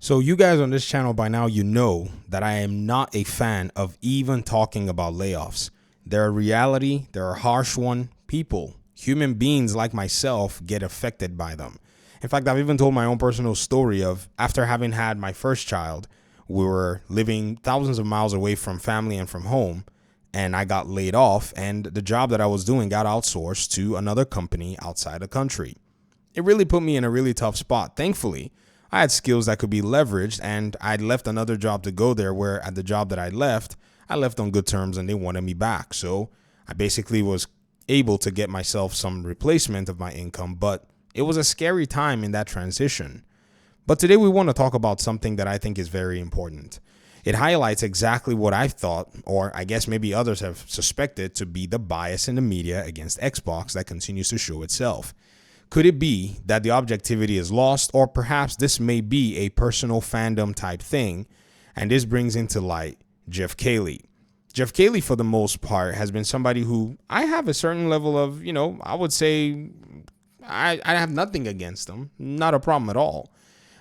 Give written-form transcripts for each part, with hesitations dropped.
So you guys on this channel by now, you know that I am not a fan of even talking about layoffs. They're a reality. They're a harsh one. People, human beings like myself, get affected by them. In fact, I've even told my own personal story of after having had my first child, we were living thousands of miles away from family and from home, and I got laid off, and the job that I was doing got outsourced to another company outside the country. It really put me in a really tough spot. Thankfully, I had skills that could be leveraged, and I'd left another job to go there, where at the job that I left on good terms and they wanted me back. So I basically was able to get myself some replacement of my income, but it was a scary time in that transition. But today we want to talk about something that I think is very important. It highlights exactly what I've thought, or I guess maybe others have suspected, to be the bias in the media against Xbox that continues to show itself. Could it be that the objectivity is lost, or perhaps this may be a personal fandom type thing? And this brings into light Jeff Keighley. Jeff Keighley, for the most part, has been somebody who I have a certain level of, I would say I have nothing against him, not a problem at all.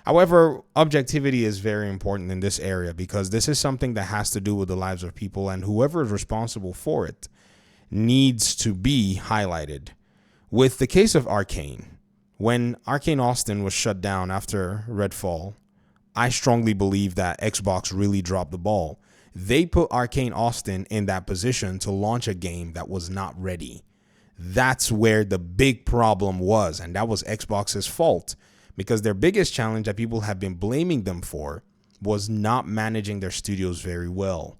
However, objectivity is very important in this area because this is something that has to do with the lives of people, and whoever is responsible for it needs to be highlighted. With the case of Arcane, when Arcane Austin was shut down after Redfall, I strongly believe that Xbox really dropped the ball. They put Arcane Austin in that position to launch a game that was not ready. That's where the big problem was, and that was Xbox's fault, because their biggest challenge that people have been blaming them for was not managing their studios very well.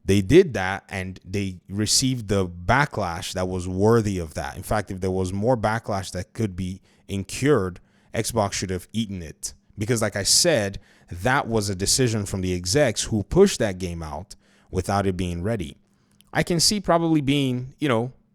They did that, and they received the backlash that was worthy of that. In fact, if there was more backlash that could be incurred, Xbox should have eaten it. Because like I said, that was a decision from the execs who pushed that game out without it being ready. I can see probably being,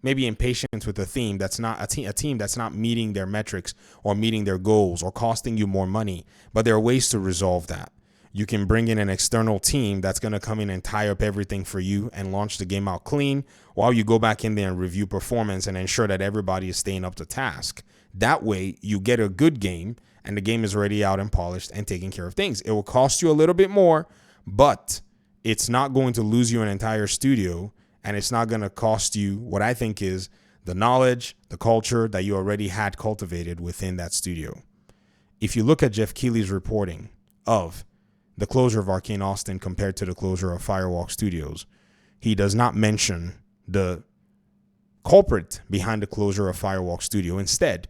maybe impatient with a team that's not a team that's not meeting their metrics or meeting their goals or costing you more money. But there are ways to resolve that. You can bring in an external team that's going to come in and tie up everything for you and launch the game out clean while you go back in there and review performance and ensure that everybody is staying up to task. That way you get a good game and the game is already out and polished and taking care of things. It will cost you a little bit more, but it's not going to lose you an entire studio, and it's not going to cost you what I think is the knowledge, the culture that you already had cultivated within that studio. If you look at Jeff Keighley's reporting of the closure of Arcane Austin compared to the closure of Firewalk Studios, he does not mention the culprit behind the closure of Firewalk Studio. Instead,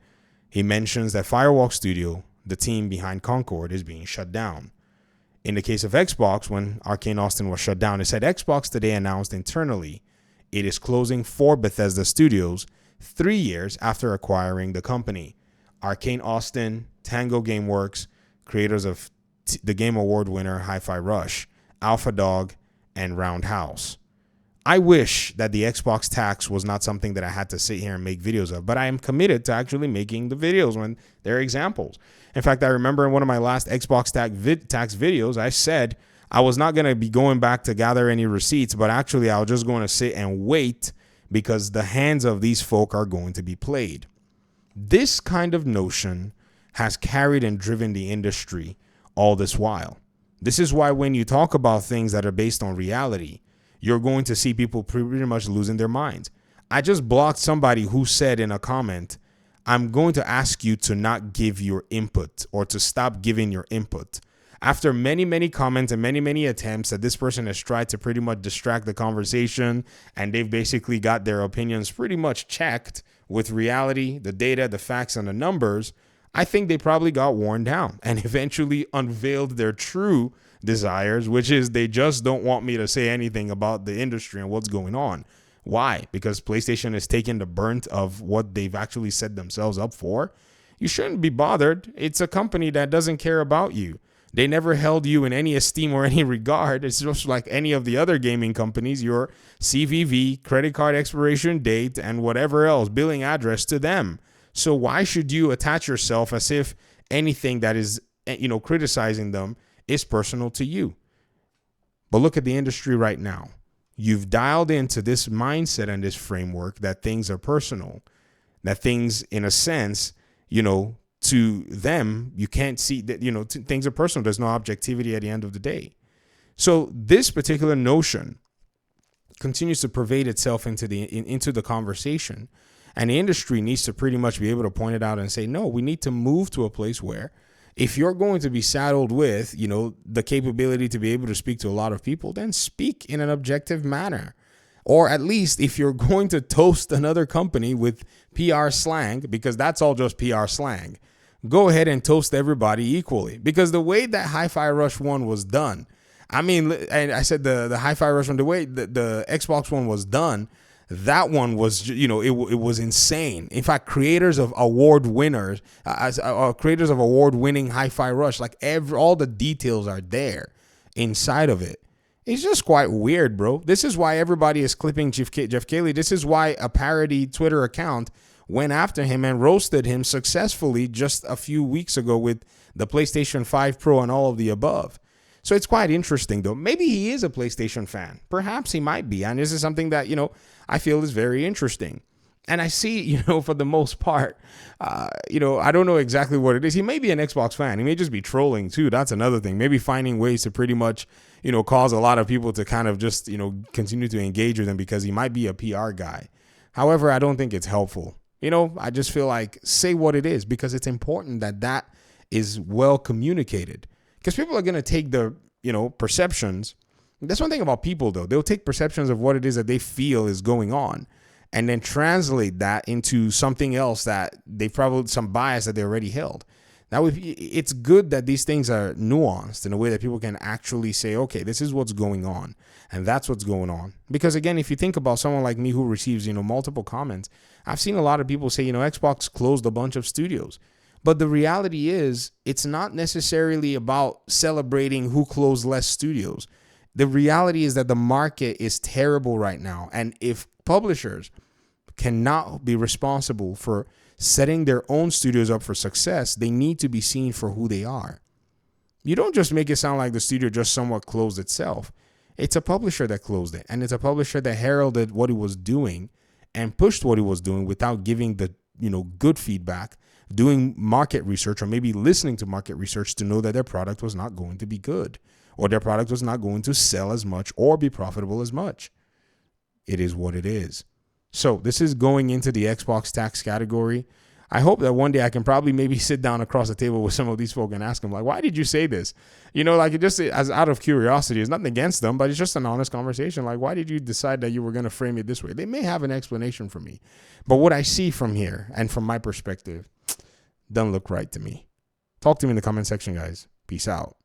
he mentions that Firewalk Studio, the team behind Concord, is being shut down. In the case of Xbox, when Arcane Austin was shut down, it said Xbox today announced internally it is closing 4 Bethesda studios 3 years after acquiring the company. Arcane Austin, Tango Gameworks, creators of the Game Award winner Hi-Fi Rush, Alpha Dog, and Roundhouse. I wish that the Xbox tax was not something that I had to sit here and make videos of, but I am committed to actually making the videos when they're examples. In fact, I remember in one of my last Xbox tax videos, I said I was not going to be going back to gather any receipts, but actually I was just going to sit and wait because the hands of these folk are going to be played. This kind of notion has carried and driven the industry all this while. This is why when you talk about things that are based on reality, you're going to see people pretty much losing their minds. I just blocked somebody who said in a comment, I'm going to ask you to not give your input or to stop giving your input. After many, many comments and many, many attempts that this person has tried to pretty much distract the conversation, and they've basically got their opinions pretty much checked with reality, the data, the facts, and the numbers, I think they probably got worn down and eventually unveiled their true desires, which is they just don't want me to say anything about the industry and what's going on. Why? Because PlayStation is taking the brunt of what they've actually set themselves up for. You shouldn't be bothered. It's a company that doesn't care about you. They never held you in any esteem or any regard. It's just like any of the other gaming companies, your CVV, credit card expiration date, and whatever else, billing address to them. So why should you attach yourself as if anything that is, criticizing them is personal to you? But look at the industry right now. You've dialed into this mindset and this framework that things are personal, that things, in a sense, to them, you can't see that, things are personal. There's no objectivity at the end of the day. So this particular notion continues to pervade itself into the conversation. And the industry needs to pretty much be able to point it out and say, no, we need to move to a place where if you're going to be saddled with, the capability to be able to speak to a lot of people, then speak in an objective manner. Or at least if you're going to toast another company with PR slang, because that's all just PR slang, go ahead and toast everybody equally. Because the way that Hi-Fi Rush 1 was done, and I said the Hi-Fi Rush 1, the way the Xbox One was done, that one was, it was insane. In fact, creators of award winners, creators of award-winning Hi-Fi Rush, like all the details are there inside of it. It's just quite weird, bro. This is why everybody is clipping Jeff Keighley. This is why a parody Twitter account went after him and roasted him successfully just a few weeks ago with the PlayStation 5 Pro and all of the above. So it's quite interesting, though. Maybe he is a PlayStation fan. Perhaps he might be. And this is something that, I feel is very interesting. And I see, for the most part, I don't know exactly what it is. He may be an Xbox fan. He may just be trolling, too. That's another thing. Maybe finding ways to pretty much, cause a lot of people to kind of just, continue to engage with him because he might be a PR guy. However, I don't think it's helpful. I just feel like say what it is, because it's important that is well communicated. Because people are going to take the, perceptions. That's one thing about people, though. They'll take perceptions of what it is that they feel is going on and then translate that into something else that they probably some bias that they already held. Now, it's good that these things are nuanced in a way that people can actually say, okay, this is what's going on. And that's what's going on. Because, again, if you think about someone like me who receives, multiple comments, I've seen a lot of people say, Xbox closed a bunch of studios. But the reality is, it's not necessarily about celebrating who closed less studios. The reality is that the market is terrible right now. And if publishers cannot be responsible for setting their own studios up for success, they need to be seen for who they are. You don't just make it sound like the studio just somewhat closed itself. It's a publisher that closed it. And it's a publisher that heralded what it was doing and pushed what it was doing without giving the, good feedback, doing market research, or maybe listening to market research to know that their product was not going to be good, or their product was not going to sell as much or be profitable as much. It is what it is. So this is going into the Xbox tax category. I hope that one day I can probably maybe sit down across the table with some of these folk and ask them, like, why did you say this? It just as out of curiosity. It's nothing against them, but it's just an honest conversation. Like, why did you decide that you were going to frame it this way? They may have an explanation for me, but what I see from here and from my perspective doesn't look right to me. Talk to me in the comment section, guys. Peace out.